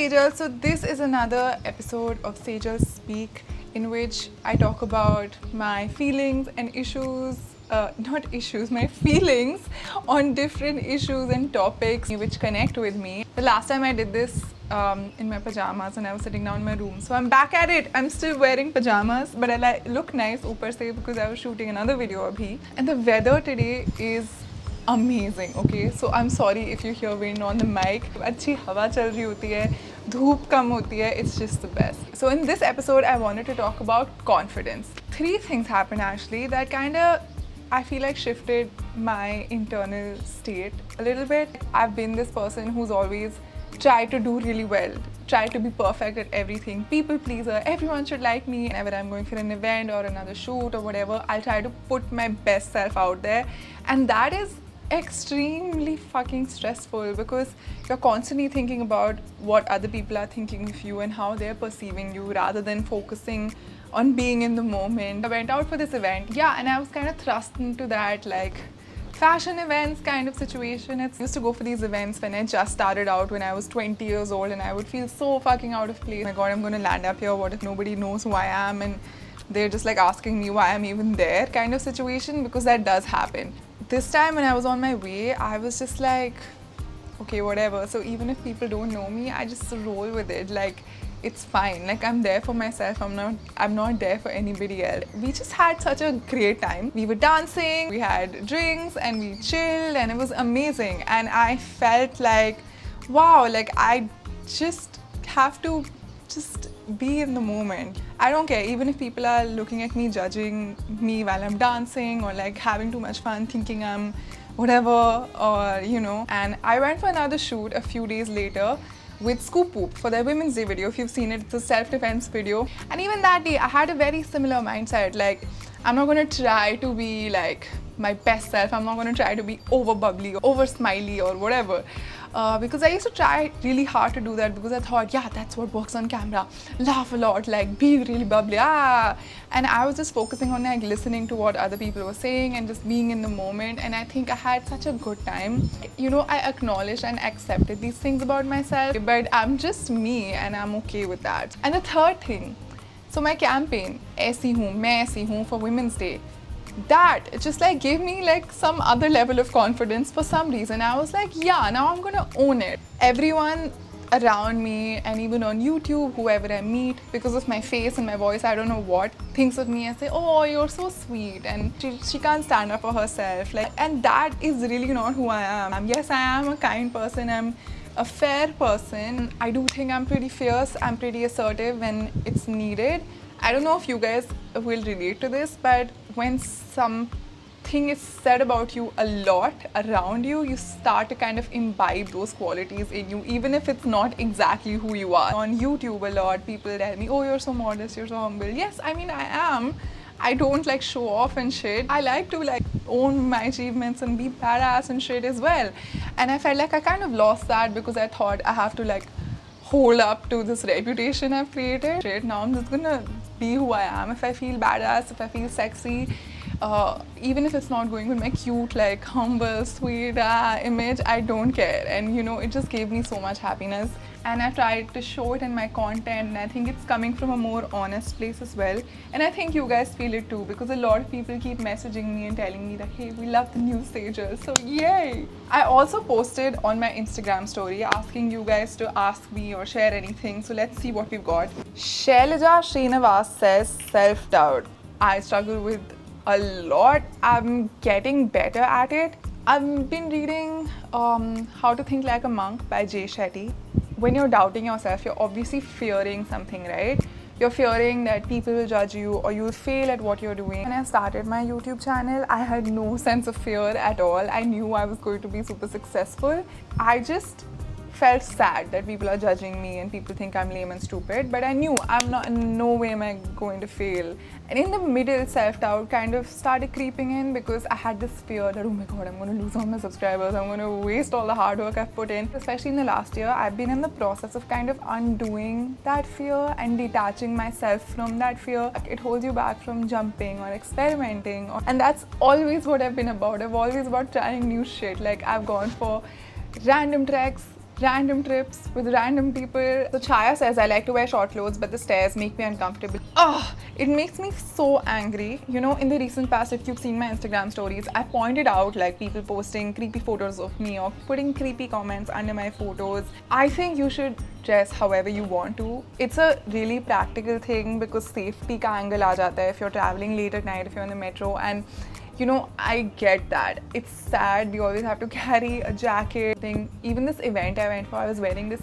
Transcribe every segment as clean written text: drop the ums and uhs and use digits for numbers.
Sejal. So this is another episode of Sejal Speak, in which I talk about my feelings and issues, my feelings on different issues and topics which connect with me. The last time I did this in my pajamas and I was sitting down in my room. So I'm back at it. I'm still wearing pajamas, but I look nice upar se because I was shooting another video abhi. And the weather today is amazing. Okay, so I'm sorry if you hear wind on the mic. अच्छी हवा चल रही होती है, धूप कम होती है. It's just the best. So in this episode, I wanted to talk about confidence. 3 things happened actually that kind of I feel like shifted my internal state a little bit. I've been this person who's always tried to do really well, try to be perfect at everything, people pleaser, everyone should like me. Whenever I'm going for an event or another shoot or whatever, I'll try to put my best self out there, and that is extremely fucking stressful because you're constantly thinking about what other people are thinking of you and how they're perceiving you rather than focusing on being in the moment. I went out for this event, and I was kind of thrust into that like fashion events kind of situation. I used to go for these events when I just started out when I was 20 years old, and I would feel so fucking out of place. Oh my god, I'm gonna land up here, what if nobody knows who I am and they're just like asking me why I'm even there kind of situation, because that does happen. This time when I was on my way, I was just like, okay, whatever. So even if people don't know me, I just roll with it. Like, it's fine. Like, I'm there for myself. I'm not there for anybody else. We just had such a great time. We were dancing, we had drinks, and we chilled, and it was amazing. And I felt like, wow, like I just have to just be in the moment. I don't care even if people are looking at me, judging me while I'm dancing or like having too much fun, thinking I'm whatever, or And I went for another shoot a few days later with Scoop Whoop for their Women's Day video. If you've seen it, it's a self-defense video. And even that day, I had a very similar mindset. Like, I'm not gonna try to be like my best self. I'm not gonna try to be over bubbly, over smiley or whatever. Because I used to try really hard to do that because I thought, that's what works on camera. Laugh a lot, like be really bubbly, And I was just focusing on like listening to what other people were saying and just being in the moment. And I think I had such a good time. I acknowledged and accepted these things about myself, but I'm just me and I'm okay with that. And the third thing, so my campaign, ऐसी हूँ, मैं ऐसी हूँ for Women's Day, that just like gave me like some other level of confidence for some reason. I was like, now I'm gonna own it. Everyone around me and even on YouTube, whoever I meet, because of my face and my voice, I don't know what, thinks of me and say, oh, you're so sweet, and she can't stand up for herself. Like, and that is really not who I am. Yes, I am a kind person, I'm a fair person. I do think I'm pretty fierce, I'm pretty assertive when it's needed. I don't know if you guys will relate to this, but when something is said about you a lot around you, you start to kind of imbibe those qualities in you, even if it's not exactly who you are. On YouTube a lot, people tell me, oh, you're so modest, you're so humble. Yes, I mean, I am. I don't like show off and shit. I like to like own my achievements and be badass and shit as well. And I felt like I kind of lost that because I thought I have to like hold up to this reputation I've created. Now I'm just gonna be who I am. If I feel badass, if I feel sexy, even if it's not going with my cute, like humble, sweet image, I don't care. And it just gave me so much happiness. And I tried to show it in my content, and I think it's coming from a more honest place as well. And I think you guys feel it too, because a lot of people keep messaging me and telling me that, hey, we love the new Sejal, so yay! I also posted on my Instagram story asking you guys to ask me or share anything, so let's see what we've got. Shailaja Srinivas says self-doubt. I struggle with a lot. I'm getting better at it. I've been reading How to Think Like a Monk by Jay Shetty. When you're doubting yourself, you're obviously fearing something, right? You're fearing that people will judge you or you'll fail at what you're doing. When I started my YouTube channel, I had no sense of fear at all. I knew I was going to be super successful. I just felt sad that people are judging me and people think I'm lame and stupid, but I knew I'm not, in no way am I going to fail. And in the middle, self-doubt kind of started creeping in because I had this fear that, oh my god, I'm going to lose all my subscribers, I'm going to waste all the hard work I've put in. Especially in the last year, I've been in the process of kind of undoing that fear and detaching myself from that fear. It holds you back from jumping or experimenting, and that's always what I've been about. I've always about trying new shit. Like, I've gone for random treks, random trips with random people. So Chaya says, I like to wear short clothes, but the stairs make me uncomfortable. It makes me so angry. You know, in the recent past, if you've seen my Instagram stories, I pointed out like people posting creepy photos of me or putting creepy comments under my photos. I think you should dress however you want to. It's a really practical thing because safety ka angle aa jata hai if you're traveling late at night, if you're in the metro. And you know, I get that. It's sad. We always have to carry a jacket thing. Even this event I went for, I was wearing this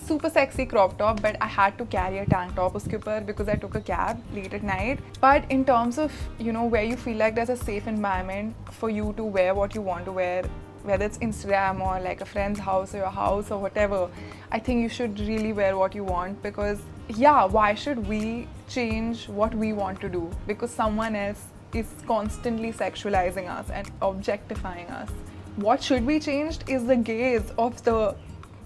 super sexy crop top, but I had to carry a tank top uske upar because I took a cab late at night. But in terms of, you know, where you feel like there's a safe environment for you to wear what you want to wear, whether it's Instagram or like a friend's house or your house or whatever, I think you should really wear what you want because, yeah, why should we change what we want to do because someone else is constantly sexualizing us and objectifying us? What should be changed is the gaze of the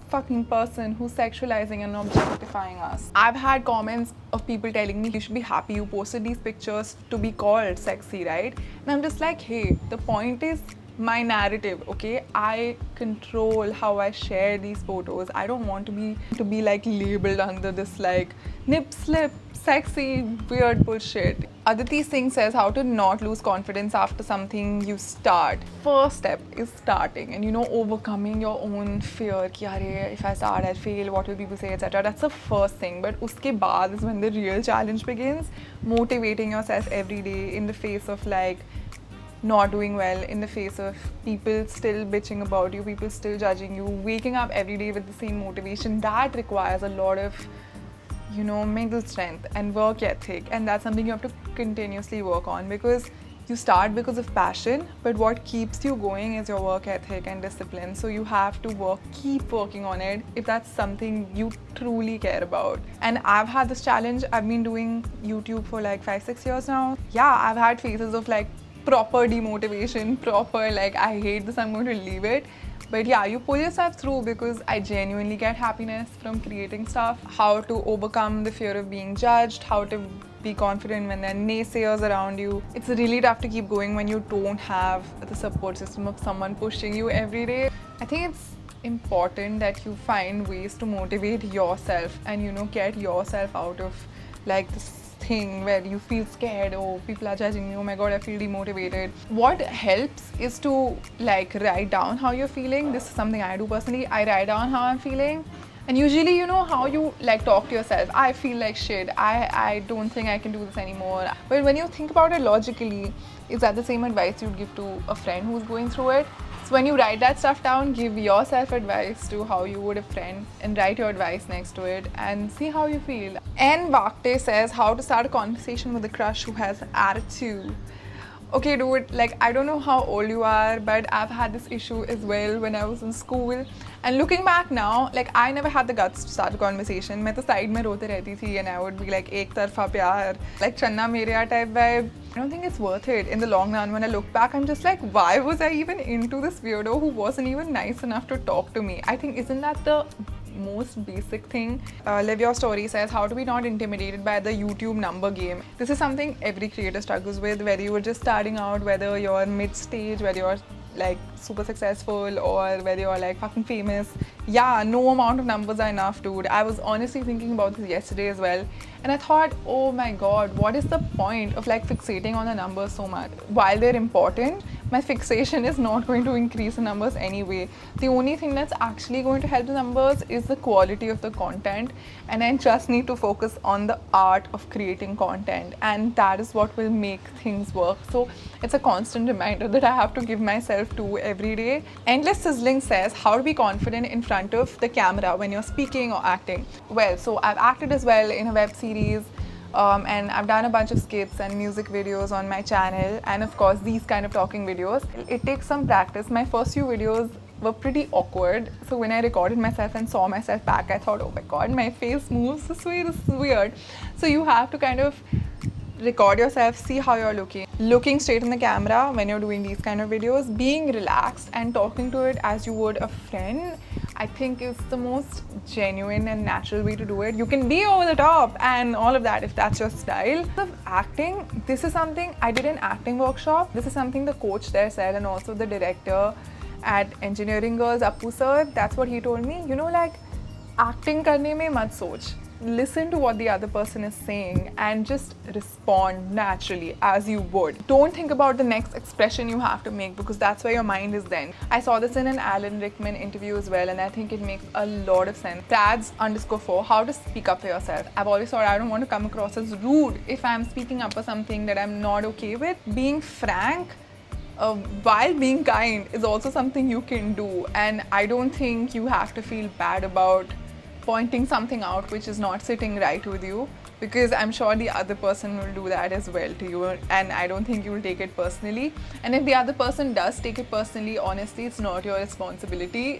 fucking person who's sexualizing and objectifying us. I've had comments of people telling me you should be happy you posted these pictures to be called sexy, right? And I'm just like, hey, the point is my narrative, okay? I control how I share these photos. I don't want to be like labeled under this like nip slip sexy weird bullshit. Aditi Singh says how to not lose confidence after something you start. First step is starting and, you know, overcoming your own fear ki arey, if I start I'll fail, what will people say, etc. That's the first thing, but uske baad is when the real challenge begins. Motivating yourself every day in the face of like not doing well, in the face of people still bitching about you, people still judging you, waking up every day with the same motivation. That requires a lot of, you know, mental strength and work ethic, and that's something you have to continuously work on because you start because of passion, but what keeps you going is your work ethic and discipline. So you have to keep working on it if that's something you truly care about. And I've had this challenge. I've been doing YouTube for like 5-6 years now. Yeah, I've had phases of like proper demotivation, proper like I hate this, I'm going to leave it. But yeah, you pull yourself through because I genuinely get happiness from creating stuff. How to overcome the fear of being judged, how to be confident when there are naysayers around you. It's really tough to keep going when you don't have the support system of someone pushing you every day. I think it's important that you find ways to motivate yourself and, you know, get yourself out of like this thing where you feel scared, oh people are judging me, oh my god I feel demotivated. What helps is to like write down how you're feeling. This is something I do personally. I write down how I'm feeling, and usually, you know, how you like talk to yourself. I feel like shit, I don't think I can do this anymore. But when you think about it logically, is that the same advice you'd give to a friend who's going through it? So when you write that stuff down, give yourself advice to how you would a friend and write your advice next to it and see how you feel. N. Vakte says how to start a conversation with a crush who has attitude. Okay dude, like I don't know how old you are, but I've had this issue as well when I was in school. And looking back now, like I never had the guts to start a conversation. मैं तो side में रोते रहती थी and I would be like एक तरफा प्यार, like Channa Mereya type vibe. I don't think it's worth it in the long run. When I look back, I'm just like, why was I even into this weirdo who wasn't even nice enough to talk to me? I think, isn't that the most basic thing? Live Your Story says how to be not intimidated by the YouTube number game. This is something every creator struggles with, whether you were just starting out, whether you're mid-stage, whether you're like super successful or whether you're like fucking famous. Yeah, no amount of numbers are enough, dude. I was honestly thinking about this yesterday as well, and I thought, oh my god, what is the point of like fixating on the numbers so much? While they're important, my fixation is not going to increase the numbers anyway. The only thing that's actually going to help the numbers is the quality of the content, and I just need to focus on the art of creating content, and that is what will make things work. So it's a constant reminder that I have to give myself to every day. Endless Sizzling says how to be confident in front of the camera when you're speaking or acting. Well, so I've acted as well in a web series, and I've done a bunch of skits and music videos on my channel, and of course these kind of talking videos. It takes some practice. My first few videos were pretty awkward, so when I recorded myself and saw myself back, I thought, oh my god, my face moves this way, this is weird. So you have to kind of record yourself, see how you're looking straight in the camera when you're doing these kind of videos, being relaxed and talking to it as you would a friend. I think is the most genuine and natural way to do it. You can be over the top and all of that if that's your style. Of acting, this is something I did an acting workshop. This is something the coach there said, and also the director at Engineering Girls, Appu sir, that's what he told me. You know, like, acting karne mein mat soch. Listen to what the other person is saying and just respond naturally as you would. Don't think about the next expression you have to make because that's where your mind is then. I saw this in an Alan Rickman interview as well, and I think it makes a lot of sense. Tads_4, how to speak up for yourself. I've always thought I don't want to come across as rude if I'm speaking up for something that I'm not okay with. Being frank while being kind is also something you can do, and I don't think you have to feel bad about pointing something out which is not sitting right with you, because I'm sure the other person will do that as well to you, and I don't think you will take it personally. And if the other person does take it personally, honestly, it's not your responsibility.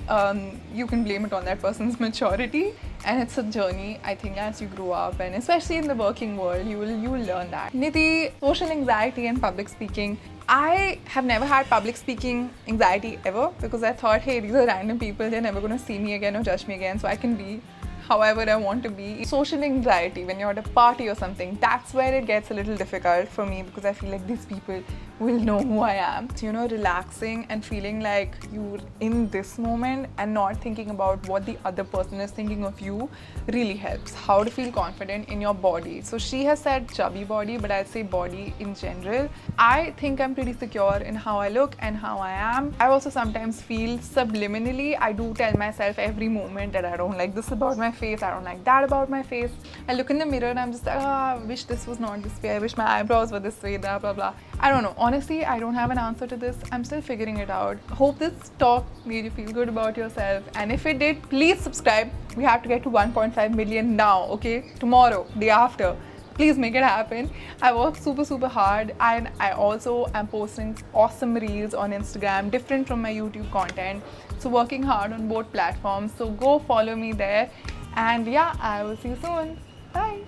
You can blame it on that person's maturity, and it's a journey. I think as you grow up, and especially in the working world, you will learn that. Nidhi, social anxiety and public speaking. I have never had public speaking anxiety ever because I thought, hey, these are random people, they're never going to see me again or judge me again, so I can be however I want to be. Social anxiety, when you're at a party or something, that's where it gets a little difficult for me because I feel like these people will know who I am. So, you know, relaxing and feeling like you're in this moment and not thinking about what the other person is thinking of you really helps. How to feel confident in your body. So she has said chubby body, but I'd say body in general. I think I'm pretty secure in how I look and how I am. I also sometimes feel subliminally, I do tell myself every moment that I don't like this about my face, I don't like that about my face. I look in the mirror and I'm just like, I wish this was not this way, I wish my eyebrows were this way, blah blah blah. I don't know. Honestly, I don't have an answer to this. I'm still figuring it out. Hope this talk made you feel good about yourself. And if it did, please subscribe. We have to get to 1.5 million now, okay? Tomorrow, day after. Please make it happen. I work super hard, and I also am posting awesome reels on Instagram, different from my YouTube content. So working hard on both platforms. So go follow me there. And yeah, I will see you soon. Bye.